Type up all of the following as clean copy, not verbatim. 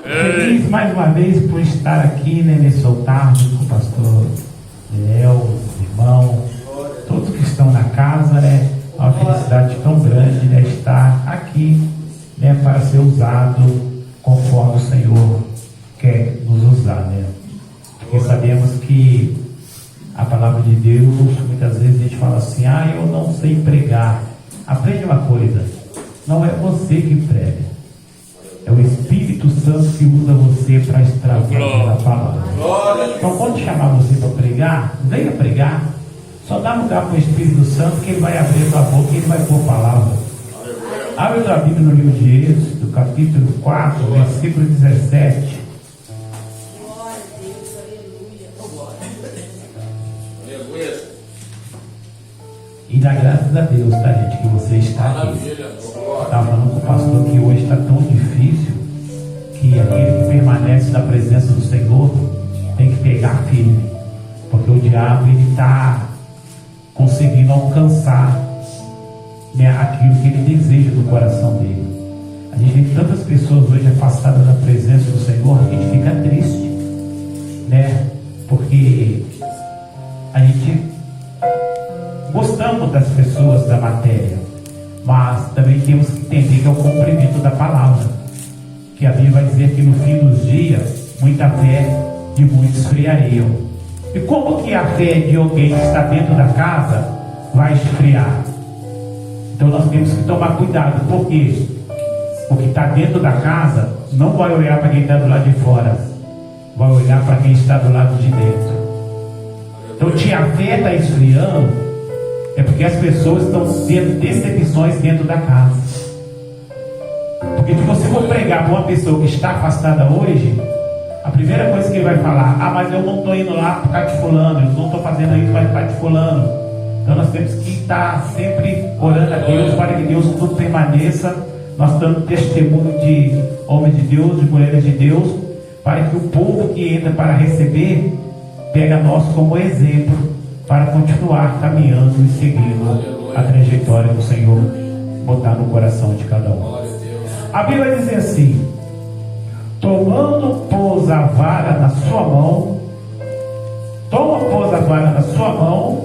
Feliz mais uma vez por estar aqui, né, nesse altar junto com o pastor Léo, os irmãos, todos que estão na casa, né? É uma felicidade tão grande, né, estar aqui, né, para ser usado conforme o Senhor quer nos usar, né? Porque sabemos que a palavra de Deus, muitas vezes a gente fala assim: eu não sei pregar. Aprende uma coisa: não é você que prega, é o Espírito Santo que usa você para extravasar a palavra. Então, quando chamar você para pregar, venha pregar. Só dá lugar para o Espírito Santo, que ele vai abrir a sua boca e ele vai pôr palavra. Abre a tua Bíblia no livro de Êxodo, capítulo 4, versículo 17. E dá graças a Deus, tá, gente, que você está aqui. Estava falando com o pastor que hoje está tão difícil que aquele que permanece na presença do Senhor tem que pegar firme, porque o diabo ele está conseguindo alcançar, né, aquilo que ele deseja do coração dele. A gente tem tantas pessoas hoje afastadas da presença do Senhor que a gente fica triste, né? Porque a gente gostamos das pessoas da matéria, mas também temos que entender que é o cumprimento da palavra, que a Bíblia vai dizer que no fim dos dias muita fé de muitos esfriariam. E como que a fé de alguém que está dentro da casa vai esfriar? Então nós temos que tomar cuidado, porque o que está dentro da casa não vai olhar para quem está do lado de fora, vai olhar para quem está do lado de dentro. Então, se a fé está esfriando, é porque as pessoas estão tendo decepções dentro da casa. Porque se você for pregar para uma pessoa que está afastada hoje, a primeira coisa que ele vai falar: mas eu não estou indo lá por causa de fulano, eu não estou fazendo isso por causa de fulano. Então nós temos que estar sempre orando a Deus para que Deus tudo permaneça, nós dando testemunho de homens de Deus, de mulheres de Deus, para que o povo que entra para receber pega nós como exemplo para continuar caminhando e seguindo a trajetória do Senhor botar no coração de cada um. A Bíblia diz assim: tomando, pôs a vara na sua mão, pôs a vara na sua mão,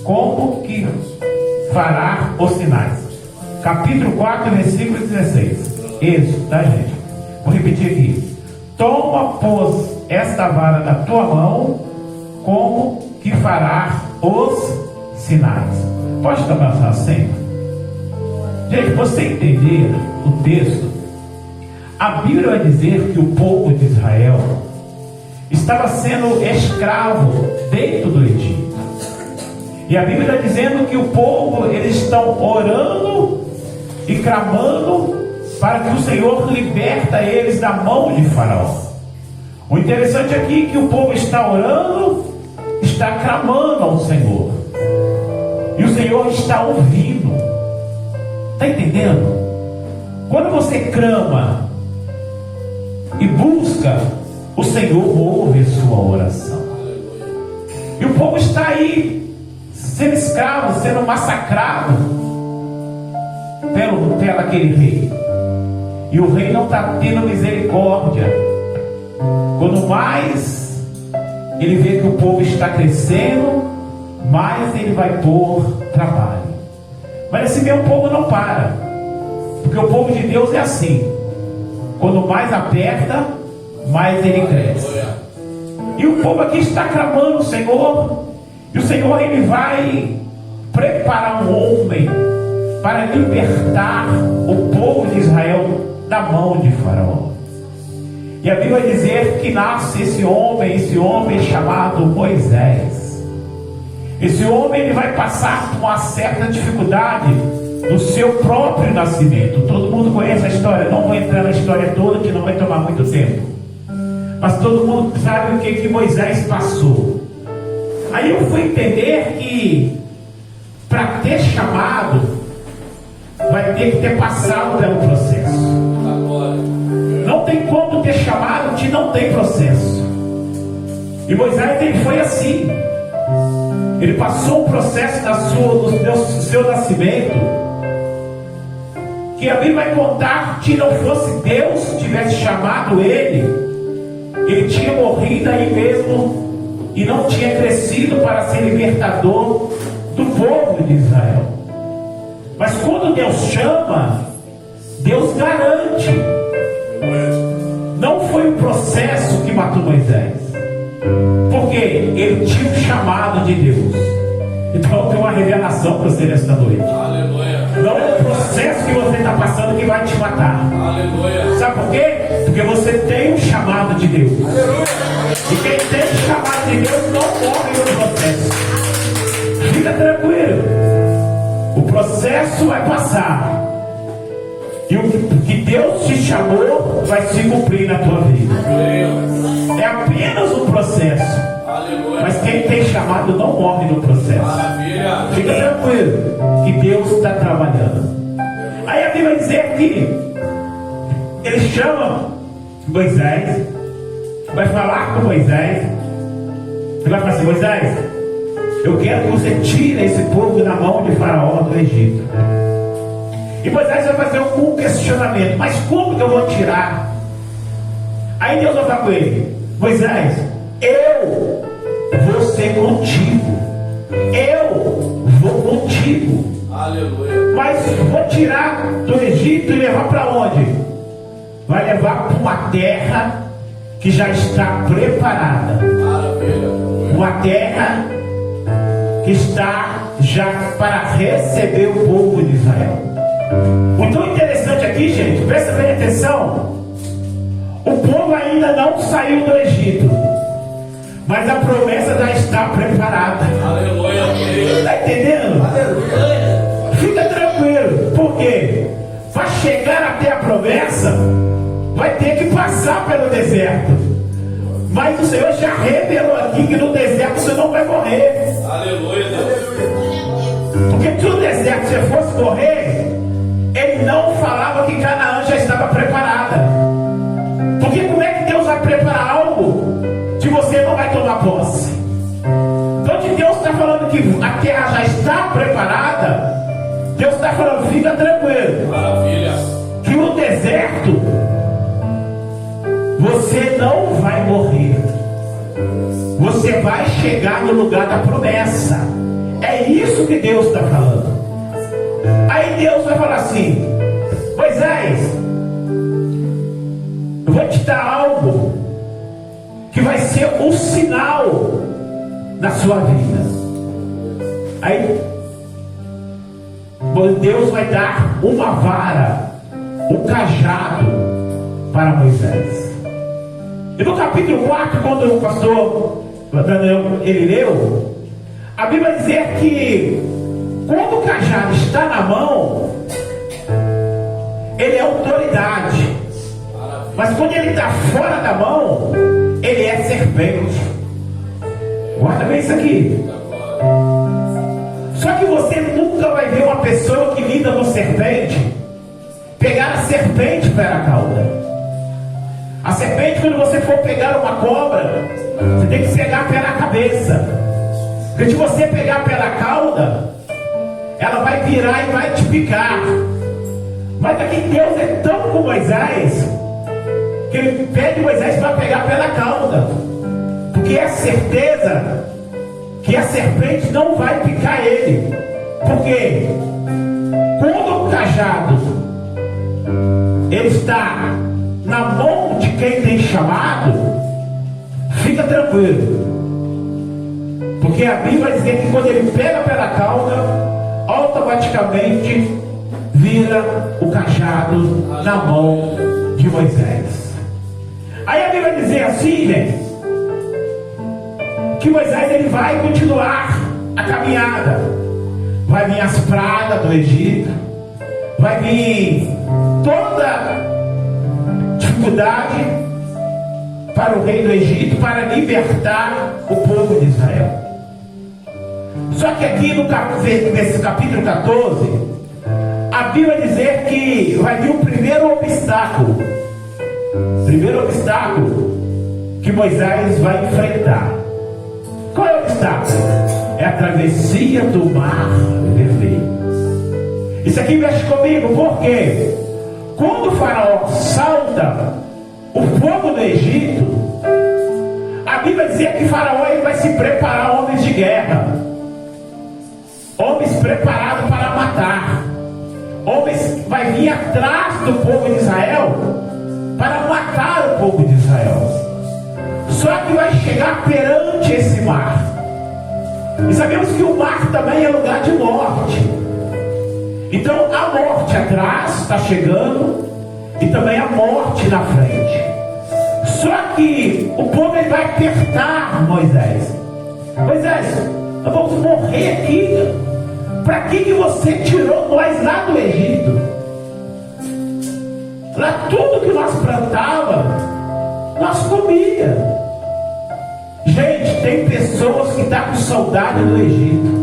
como que fará os sinais. Capítulo 4, versículo 16. Isso, tá, gente? Vou repetir aqui: toma, pôs esta vara na tua mão, como que fará os sinais. Pode tomar sua assento? Gente, você entender o texto, a Bíblia vai dizer que o povo de Israel estava sendo escravo dentro do Egito. E a Bíblia está dizendo que o povo, eles estão orando e clamando para que o Senhor liberta eles da mão de Faraó. O interessante aqui é que o povo está orando, está clamando ao Senhor, e o Senhor está ouvindo. Está entendendo? Quando você clama e busca, o Senhor ouve a sua oração. E o povo está aí sendo escravo, sendo massacrado pelo aquele rei, e o rei não está tendo misericórdia. Quando mais ele vê que o povo está crescendo, mais ele vai pôr trabalho. Mas esse meu povo não para, porque o povo de Deus é assim: quando mais aperta, mais ele cresce. E o povo aqui está clamando o Senhor, e o Senhor ele vai preparar um homem para libertar o povo de Israel da mão de Faraó. E a Bíblia vai dizer que nasce esse homem chamado Moisés. Esse homem ele vai passar por uma certa dificuldade no seu próprio nascimento. Todo mundo conhece a história, não vou entrar na história toda, que não vai tomar muito tempo, mas todo mundo sabe o que Moisés passou. Aí eu fui entender que para ter chamado, vai ter que ter passado pelo processo. Não tem como ter chamado que não tem processo. E Moisés ele foi assim. Ele passou um processo no seu nascimento, que a Bíblia vai contar que não fosse Deus que tivesse chamado ele tinha morrido aí mesmo e não tinha crescido para ser libertador do povo de Israel. Mas quando Deus chama, Deus garante. Não foi o processo que matou Moisés, porque ele tinha um chamado de Deus. Então tem uma revelação para você nesta noite. Aleluia. Não é o processo que você está passando que vai te matar. Aleluia. Sabe por quê? Porque você tem um chamado de Deus. Aleluia. E quem tem um chamado de Deus não morre no processo. Fica tranquilo. O processo vai passar. E o que Deus te chamou vai se cumprir na tua vida. É apenas um processo. Mas quem tem chamado não morre no processo. Fica tranquilo que Deus está trabalhando. Aí a Bíblia vai dizer que ele chama Moisés, vai falar com Moisés, ele vai falar assim: Moisés, eu quero que você tire esse povo da mão de Faraó do Egito. E Moisés vai fazer um questionamento: mas como que eu vou tirar? Aí Deus vai falar com ele: Moisés, eu vou ser contigo. Eu vou contigo. Aleluia. Mas vou tirar do Egito e levar para onde? Vai levar para uma terra que já está preparada. Maravilha. Uma terra que está já para receber o povo de Israel. O tão interessante aqui, gente, presta bem atenção. O povo ainda não saiu do Egito, mas a promessa já está preparada. Aleluia. Está entendendo? Aleluia. Fica tranquilo, porque para chegar até a promessa vai ter que passar pelo deserto. Mas o Senhor já revelou aqui que no deserto você não vai morrer. Aleluia. Porque se no deserto você fosse morrer, ele não falava que Canaã já estava preparada. Porque como é que Deus vai preparar algo que você não vai tomar posse? Então, se Deus está falando que a terra já está preparada, Deus está falando: fica tranquilo. Maravilha. Que no deserto você não vai morrer. Você vai chegar no lugar da promessa. É isso que Deus está falando. Aí Deus vai falar assim: Moisés, eu vou te dar algo que vai ser um sinal na sua vida. Aí Deus vai dar uma vara, um cajado para Moisés. E no capítulo 4, quando o pastor Daniel ele leu, a Bíblia vai dizer que quando o cajado está na mão, ele é autoridade. Mas quando ele está fora da mão, ele é serpente. Guarda bem isso aqui. Só que você nunca vai ver uma pessoa que lida com serpente pegar a serpente pela cauda. A serpente, quando você for pegar uma cobra, você tem que pegar pela cabeça. Porque se você pegar pela cauda, ela vai virar e vai te picar. Mas aqui Deus é tão com Moisés que ele pede Moisés para pegar pela cauda, porque é certeza que a serpente não vai picar ele. Porque quando o cajado ele está na mão de quem tem chamado, fica tranquilo, porque a Bíblia vai dizer que quando ele pega pela cauda, automaticamente vira o cajado na mão de Moisés. Aí a Bíblia vai dizer assim, gente, que Moisés ele vai continuar a caminhada. Vai vir as pragas do Egito, vai vir toda dificuldade para o rei do Egito, para libertar o povo de Israel. Só que aqui nesse capítulo 14, a Bíblia vai dizer que vai vir o primeiro obstáculo. Primeiro obstáculo que Moisés vai enfrentar. Qual é o obstáculo? É a travessia do mar vermelho. Isso aqui mexe comigo, porque quando o faraó salta o fogo do Egito, a Bíblia dizia que faraó ele vai se preparar homens de guerra, homens preparados para matar, homens que vai vir atrás do povo de Israel para matar o povo de Israel. Só que vai chegar perante esse mar, e sabemos que o mar também é lugar de morte. Então a morte atrás está chegando e também a morte na frente. Só que o povo ele vai apertar Moisés. Moisés, nós vamos morrer aqui. Para que você tirou nós lá do Egito? Lá tudo que nós plantávamos, nós comíamos. Gente, tem pessoas que estão com saudade do Egito.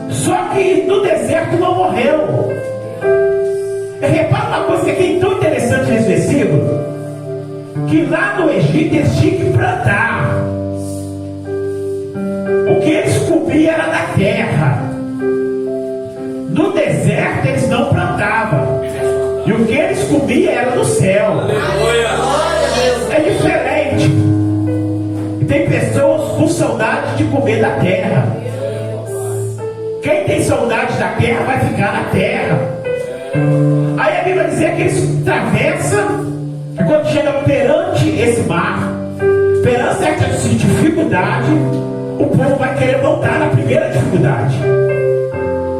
Só que no deserto não morreu. Repara uma coisa que é tão interessante nesse versículo, que lá no Egito eles tinham que plantar. O que eles comiam era da terra. No deserto eles não plantavam. E o que eles comiam era do céu. É diferente. E tem pessoas com saudade de comer da terra. Quem tem saudade da terra vai ficar na terra. Aí a Bíblia vai dizer que eles atravessam, e quando chegam perante esse mar, perante essa dificuldade, o povo vai querer voltar na primeira dificuldade.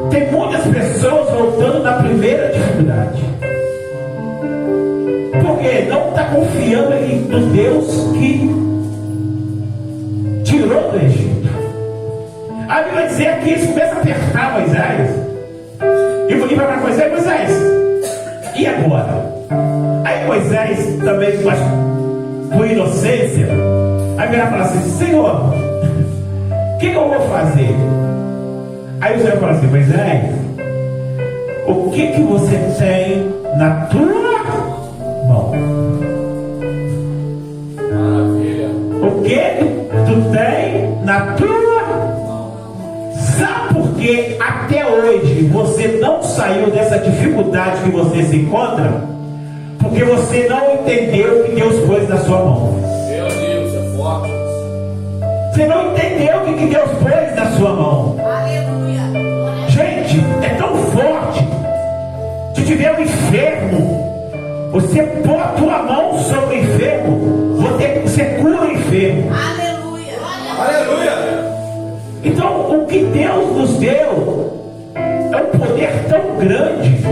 Tem muitas pessoas voltando na primeira dificuldade, porque não está confiando no Deus que tirou do Egito. A Bíblia vai dizer que eles começam a apertar Moisés. E eu falei para Moisés: Moisés, e agora? Aí Moisés também, com inocência, aí virar e falar assim: Senhor, o que eu vou fazer? Aí o Senhor fala assim: Moisés, o que você tem na tua mão? Maravilha. O que tu tem na tua mão? Sabe por que até hoje você não saiu dessa dificuldade que você se encontra? Porque você não entendeu o que Deus pôs na sua mão. Meu Deus, é forte. Você não entendeu o que Deus pôs na sua mão. Aleluia. Gente, é tão forte. Se tiver um enfermo, você põe a tua mão sobre o enfermo, você cura o enfermo. Aleluia. Aleluia. Então, o que Deus nos deu é um poder tão grande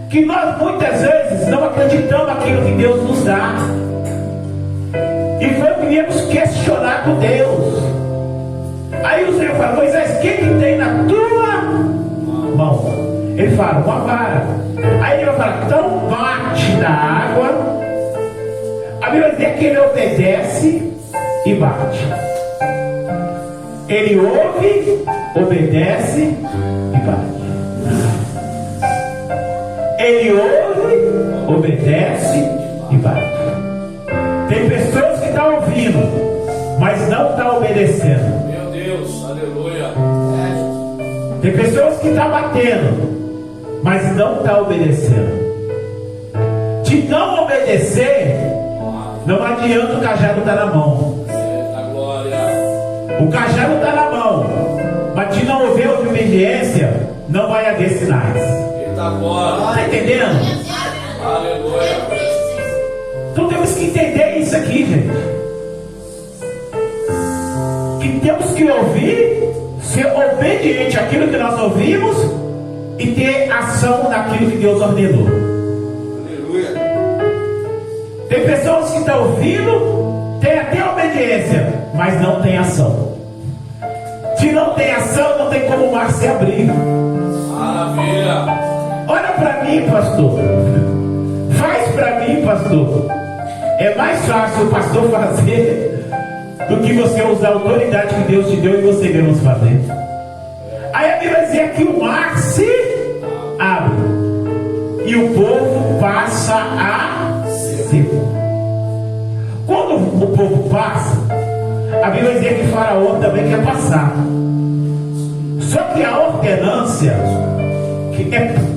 que nós muitas vezes não acreditamos naquilo que Deus nos dá. E vamos viemos questionar com Deus. Aí o Senhor fala: Moisés, o que tem na tua mão? Ele fala: uma vara. Aí ele vai falar: então bate na água. A Bíblia diz que ele obedece e bate. Ele ouve, obedece e bate. Ele ouve, obedece e bate. Tem pessoas que estão ouvindo, mas não estão obedecendo. Meu Deus, aleluia. Tem pessoas que estão batendo, mas não estão obedecendo. De não obedecer, não adianta o cajado estar na mão. Eita glória. O cajado está na mão, mas de não haver obediência, não vai haver sinais. Eita glória. Está entendendo? Aleluia. Então temos que entender isso aqui, gente. Que temos que ouvir, ser obediente àquilo que nós ouvimos e ter ação naquilo que Deus ordenou. Aleluia. Tem pessoas que estão ouvindo, tem até obediência, mas não tem ação. Se não tem ação, não tem como o mar se abrir. Maravilha. Olha para mim, pastor. Faz para mim, pastor. É mais fácil o pastor fazer do que você usar a autoridade que Deus te deu e você mesmo fazer. Aí a Bíblia dizia que o mar se abre e o povo passa a seco. Quando o povo passa, a Bíblia dizia que Faraó também quer passar. Só que a ordenância,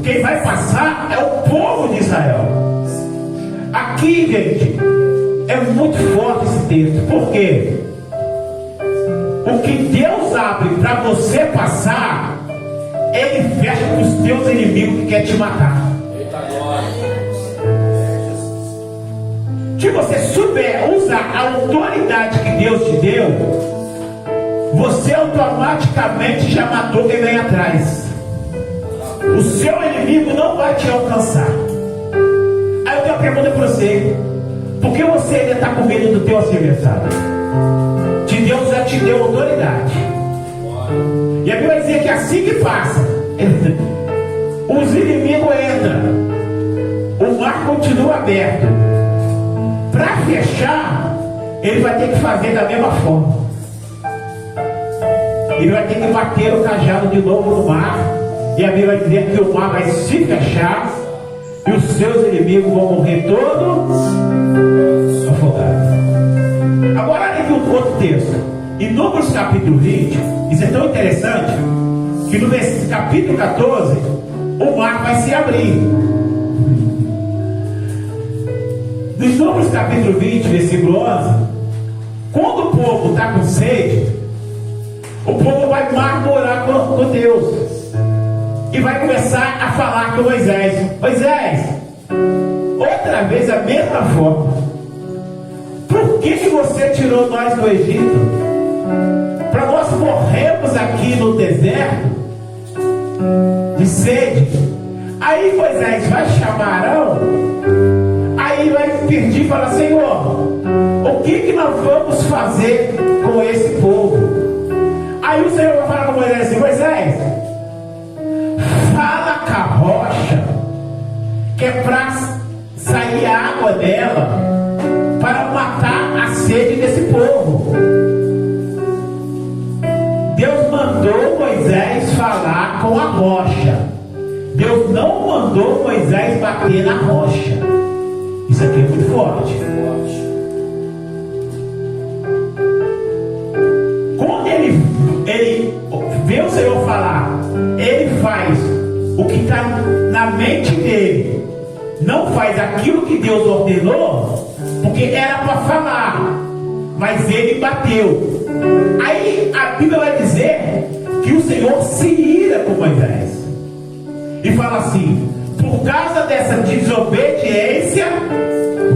quem vai passar é o povo de Israel. Aqui, gente, é muito forte esse texto. Por quê? O que Deus abre para você passar, Ele fecha com os teus inimigos que querem te matar. Eita glória. Se você souber usar a autoridade que Deus te deu, você automaticamente já matou quem vem atrás. O seu inimigo não vai te alcançar. Aí eu tenho uma pergunta para você: por que você ainda está com medo do teu adversário? Se Deus já te deu autoridade. E a Bíblia vai dizer que assim que passa, os inimigos entram, o mar continua aberto. Para fechar, ele vai ter que fazer da mesma forma. Ele vai ter que bater o cajado de novo no mar. E a Bíblia vai dizer que o mar vai se fechar e os seus inimigos vão morrer todos afogados. Agora olha aqui um outro texto. Em Números capítulo 20, isso é tão interessante que no capítulo 14 o mar vai se abrir. Em Números capítulo 20, versículo 11, quando o povo está com sede, o povo vai murmurar com Deus e vai começar a falar com Moisés. Moisés, outra vez a mesma forma. Por que você tirou nós do Egito? Para nós morrermos aqui no deserto de sede. Aí Moisés vai chamar Arão. Aí vai pedir e falar: Senhor, o que nós vamos fazer com esse povo? Aí o Senhor vai falar com Moisés assim: Moisés, fala com a rocha, que é para sair água dela, para matar a sede desse povo. Deus mandou Moisés falar com a rocha. Deus não mandou Moisés bater na rocha. Isso aqui é muito forte. Quando ele vê o Senhor falar, ele faz o que está na mente dele, não faz aquilo que Deus ordenou, porque era para falar, mas ele bateu. Aí a Bíblia vai dizer que o Senhor se ira com Moisés e fala assim: por causa dessa desobediência,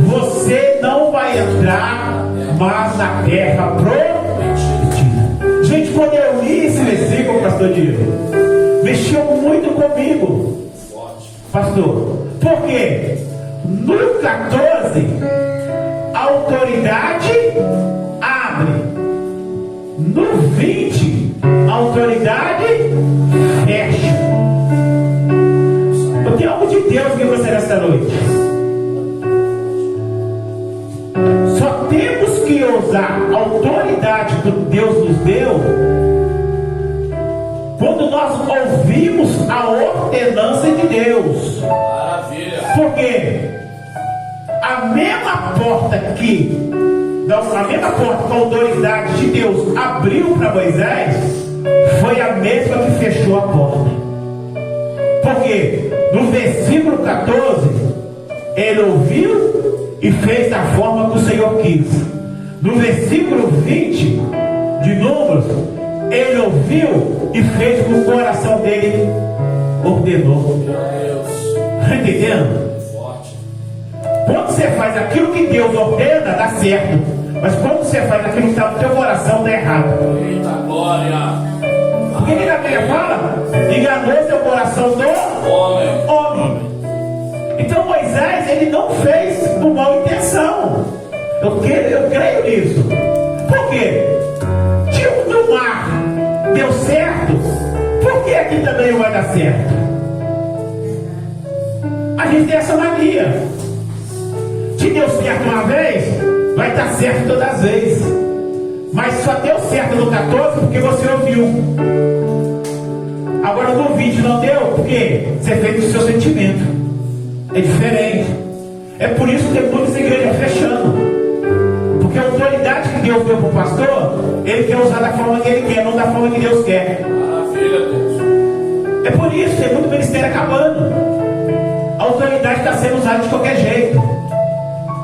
você não vai entrar mais na terra prometida. Gente, quando eu li esse versículo, pastor Diego, mexeu muito comigo, pastor. Por quê? No 14, a autoridade abre. No 20, a autoridade fecha. Eu tenho algo de Deus que você nessa noite. Só temos que usar a autoridade que Deus nos deu quando nós ouvimos a ordenança de Deus. Maravilha. Porque a mesma porta que a autoridade de Deus abriu para Moisés foi a mesma que fechou a porta. Porque no versículo 14 ele ouviu e fez da forma que o Senhor quis. No versículo 20 de Números, ele ouviu e fez com o coração dele ordenou. Meu Deus. Está entendendo? Forte. Quando você faz aquilo que Deus ordena, dá certo. Mas quando você faz aquilo que está no teu coração, dá errado. Eita glória. O que a Bíblia fala? Enganou seu coração do homem. Então Moisés, ele não fez com má intenção. Eu creio nisso. Por quê? Se no mar deu certo, por que aqui também não vai dar certo? A gente tem essa mania. Se deu certo uma vez, vai dar certo todas as vezes. Mas só deu certo no 14 porque você ouviu. Agora no 20 não deu porque você fez o seu sentimento. É diferente. É por isso que tem muitas igrejas fechando. Porque a autoridade que Deus deu para o pastor, ele quer usar da forma que ele quer, não da forma que Deus quer. Maravilha, Deus. É por isso que tem muito ministério acabando. A autoridade está sendo usada de qualquer jeito,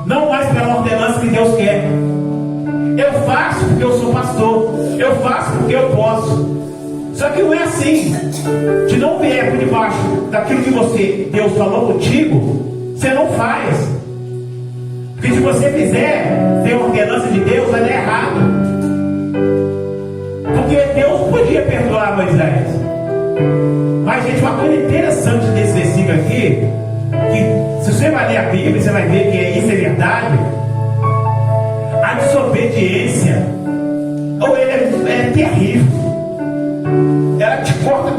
não mais pela ordenança que Deus quer. Eu faço porque eu sou pastor, eu faço porque eu posso. Só que não é assim. Se não vier por debaixo daquilo que Deus falou contigo, você não faz. Porque se você fizer sem a ordenança de Deus, vai dar errado. Porque Deus podia perdoar Moisés. Mas, gente, uma coisa interessante desse versículo aqui, que se você vai ler a Bíblia, você vai ver que isso é verdade. A desobediência, ou é terrível. Ela te corta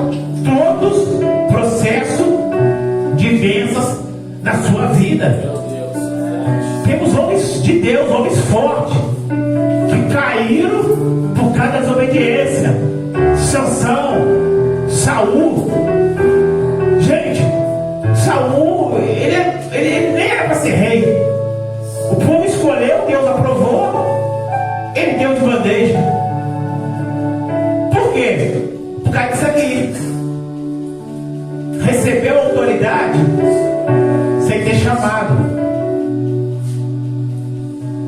todos os processos de bênçãos na sua vida. Temos homens de Deus, homens fortes, que caíram por causa da desobediência. Sansão, Saul. Gente, Saul, ele nem era para ser rei. O povo escolheu, Deus aprovou, ele deu de bandeja. Por quê? Por causa disso aqui. Recebeu autoridade sem ter chamado.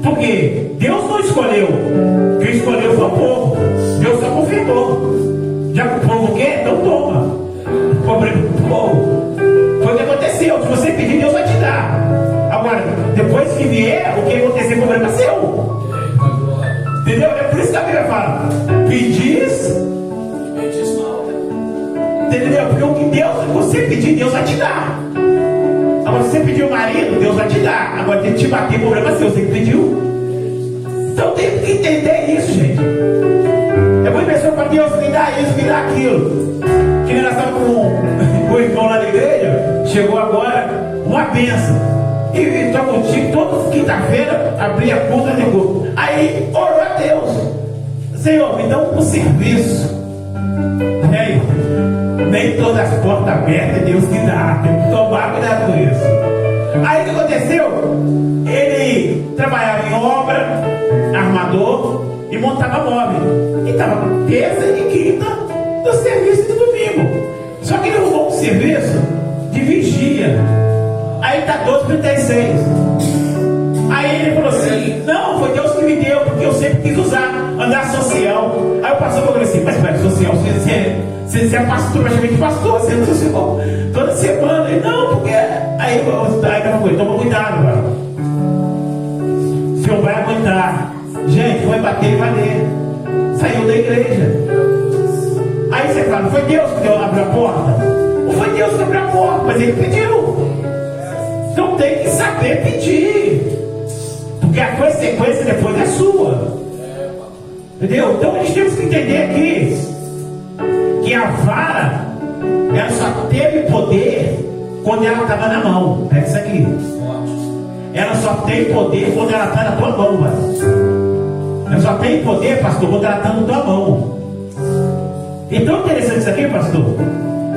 Por quê? Deus não escolheu. Quem escolheu foi o povo. Deus só confirmou. Já que o povo quer, então toma. O problema do povo foi o que aconteceu. Se você pedir, Deus vai te dar. Agora, depois que vier, o que acontecer, o problema é seu. Entendeu? É por isso que a Bíblia fala: pedis, entendeu? Porque o que Deus, você pedir, Deus vai te dar. Agora, se você pediu o marido, Deus vai te dar. Agora, tem que te bater, o problema é seu, você que pediu. Então, tem que entender isso, gente. É muita pessoa para Deus me dá isso, me dá aquilo. Que nós estávamos com o irmão lá na igreja, chegou agora uma bênção. E estou contigo, toda quinta-feira, abri a conta, negou. Aí, orou a Deus: Senhor, me dá um serviço. Nem todas as portas abertas é Deus que dá. Tem que tomar cuidado com isso. Aí o que aconteceu? Ele trabalhava em obra, armador, e montava móvel. E estava terça e quinta do serviço de domingo. Só que ele arrumou um serviço de vigia. Aí está 12,36. Aí ele falou assim: não, foi Deus que me deu, porque eu sempre quis usar, andar social. Aí o pastor falou assim: mas pera, social, você é pastor, praticamente pastor, você é social toda semana. Ele: não, porque. Aí ela falou: toma cuidado, mano. O senhor vai aguentar. Gente, foi bater e valer. Saiu da igreja. Aí você fala: não foi Deus que abriu a porta? Não foi Deus que abriu a porta, mas ele pediu. Então tem que saber pedir. Porque a consequência depois é sua. Entendeu? Então nós temos que entender aqui que a vara, ela só teve poder quando ela estava na mão. Pega isso aqui. Ela só tem poder quando ela está na tua mão, mano. Ela só tem poder, pastor, quando ela está na tua mão. Então interessante isso aqui, pastor,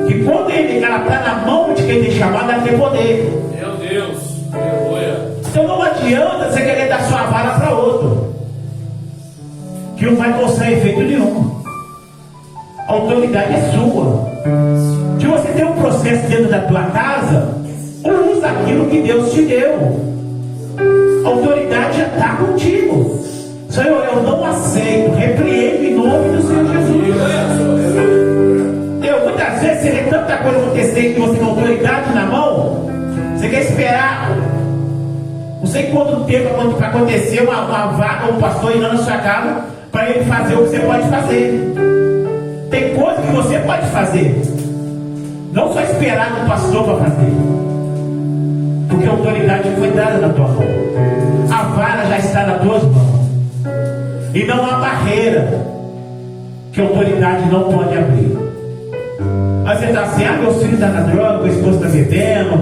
que quando ela está na mão de quem tem chamado, ela tem poder. Meu Deus, aleluia. Então não adianta você querer dar sua vara para outro, que não vai causar efeito nenhum. A autoridade é sua. Se você tem um processo dentro da tua casa, usa aquilo que Deus te deu. A autoridade já está contigo. Senhor, eu não aceito, repreendo em nome do Senhor Jesus. Muitas vezes você vê tanta coisa acontecer que você tem autoridade na mão, você quer esperar não sei quanto tempo para acontecer uma vaga, um pastor ir lá na sua casa para ele fazer o que você pode fazer. Tem coisa que você pode fazer, não só esperar no pastor para fazer, porque a autoridade foi dada na tua mão. A vara já está nas tuas mãos, e não há barreira que a autoridade não pode abrir. Aí você está assim: meu filho está na droga, meu esposo está bebendo,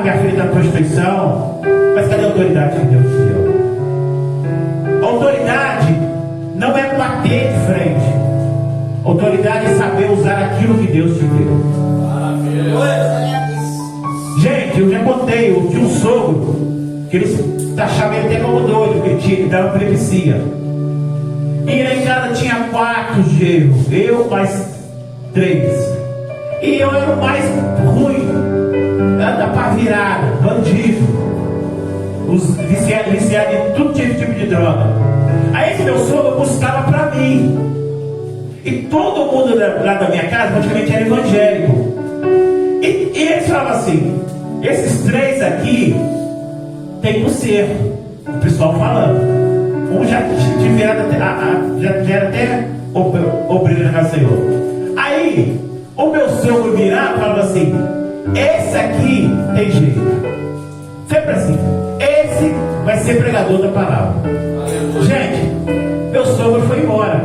minha filha está na prostituição. Mas cadê a autoridade que Deus te deu? A autoridade não é bater de frente. A autoridade é saber usar aquilo que Deus te deu. Gente, eu já contei, eu tinha um sogro que eles taxavam ele até como doido, porque ele dava epilepsia. E lá em casa tinha 4 genros, eu mais 3. E eu era o mais ruim, da pá virada, bandido, viciado em todo tipo de droga. Aí esse meu sogro buscava pra mim. E todo mundo lá da minha casa praticamente era evangélico. E eles falavam assim: esses três aqui tem conserto. O pessoal falando. Um já era até obreiro na casa do Senhor. Aí o meu sogro virava e falava assim: esse aqui tem jeito. Sempre assim: esse vai ser pregador da palavra. Gente, meu sogro foi embora.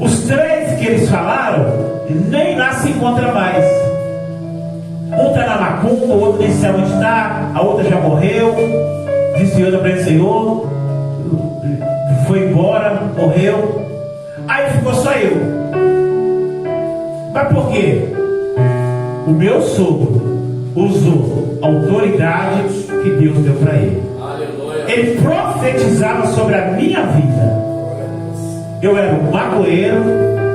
Os três que eles falaram nem lá se encontra mais. Um está na macumba, o outro nem sabe onde está, a outra já morreu, desviou da presença do Senhor, foi embora, morreu. Aí ficou só eu. Mas por quê? O meu sogro usou a autoridade que Deus deu para ele. Aleluia. Ele profetizava sobre a minha vida. Eu era um maconheiro,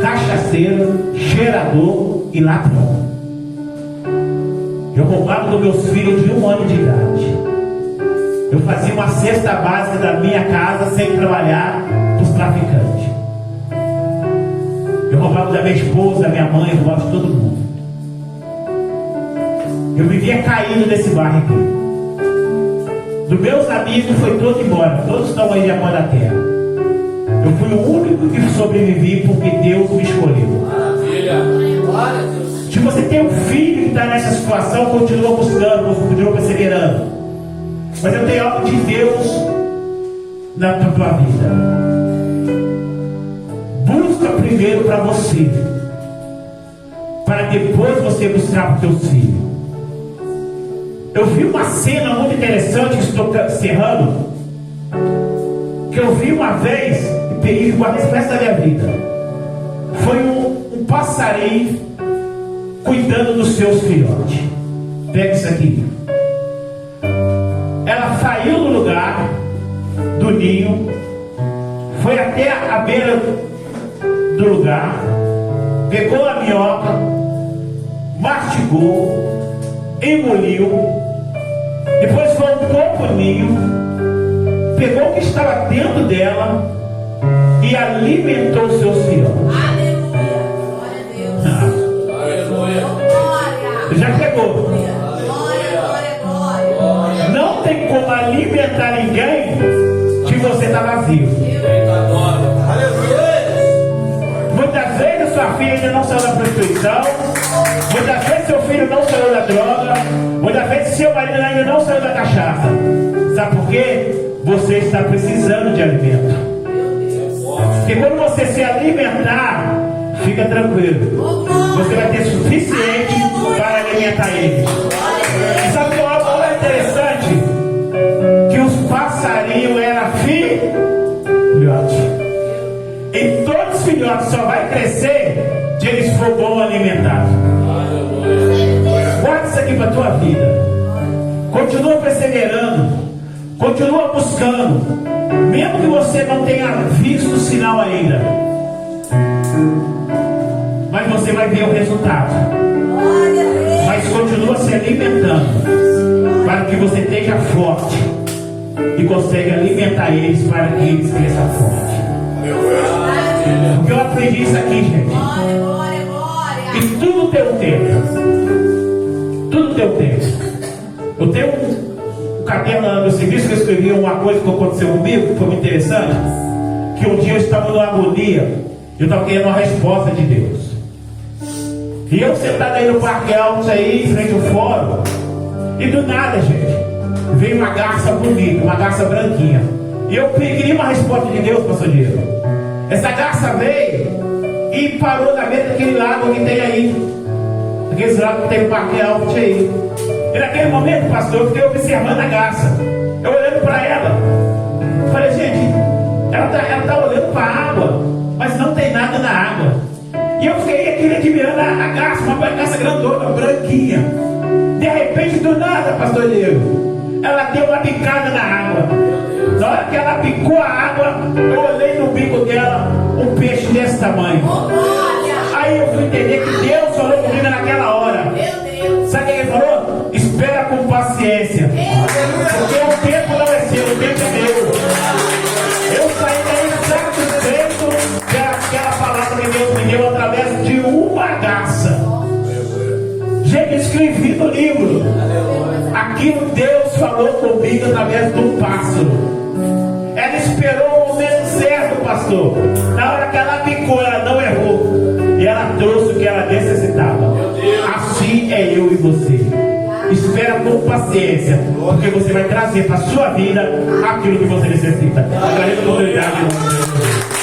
cachaceiro, cheirador e ladrão. Eu roubava dos meus filhos de 1 ano de idade. Eu fazia uma cesta básica da minha casa sem trabalhar dos traficantes. Eu roubava da minha esposa, da minha mãe, eu roubava de todo mundo. Eu vivia caído nesse bairro aqui. Dos meus amigos foi todo embora. Todos estão aí amor da terra. Eu fui o único que sobrevivi porque Deus me escolheu. Maravilha. Glória a Deus. Se você tem um filho que está nessa situação, continua buscando, continua perseverando. Mas eu tenho algo de Deus na tua vida. Busca primeiro para você, para depois você buscar para os teus filhos. Eu vi uma cena muito interessante, estou encerrando, que eu vi uma vez e peguei com a resposta da minha vida. Foi um passarinho cuidando dos seus filhotes. Pega isso aqui. Ela saiu do lugar do ninho, foi até a beira do lugar, pegou a minhoca, mastigou, engoliu, depois voltou para o ninho, pegou o que estava dentro dela e alimentou os seus filhotes. Aleluia. Glória a Deus. Aleluia. Glória. Já pegou. Glória. Não tem como alimentar ninguém se você está vazio. Eita glória. Aleluia. Muitas vezes sua filha ainda não saiu da prostituição, muitas vezes seu filho não saiu da droga, muitas vezes seu marido ainda não saiu da cachaça. Sabe por quê? Você está precisando de alimento. Porque quando você se alimentar, fica tranquilo, você vai ter suficiente para alimentar ele. Sabe algo interessante? Que os passarinhos eram filhotes. E todos os filhotes só vai crescer se eles for bom alimentados. Guarda isso aqui para a tua vida. Continua perseverando, continua buscando, mesmo que você não tenha visto o sinal ainda, mas você vai ver o resultado. Mas continua se alimentando, para que você esteja forte e consiga alimentar eles, para que eles cresçam forte. Porque eu aprendi isso aqui, gente. E tudo tem um tempo. Tudo tem um tempo. Eu tenho um caderno lá no meu serviço que eu escrevi uma coisa que aconteceu comigo, que foi muito interessante. Que um dia eu estava numa agonia, eu estava querendo uma resposta de Deus. E eu sentado aí no parque alto aí, em frente ao fórum, e do nada, gente, veio uma garça bonita, uma garça branquinha. E eu queria uma resposta de Deus, pastor Diego. Essa garça veio e parou na beira daquele lago que tem aí. Aqueles lagos que tem no parque alto aí. E naquele momento, pastor, eu fiquei observando a garça. Eu olhando para ela. Falei, gente, ela tá olhando para a água, mas não tem nada na água. E eu fiquei aqui admirando a garça, uma garça grandona, branquinha. De repente, do nada, pastor Diego, ela deu uma picada na água. Na hora que ela picou a água, eu olhei no bico dela, um peixe desse tamanho. Aí Aí eu fui entender que Deus falou comigo naquela hora. Meu Deus. Sabe o que ele falou? Espera com paciência. Porque o tempo não é seu, o tempo é meu. Eu saí daí satisfeito daquela palavra que Deus me deu através de uma garça. Gente, escrevi no livro. Aquilo Deus falou comigo através de um pássaro. Ela esperou o momento certo, pastor. Na hora que ela picou, ela não errou. E ela trouxe o que ela necessitava. Assim é eu e você. Espera com paciência, porque você vai trazer para a sua vida aquilo que você necessita. Agradeço a oportunidade.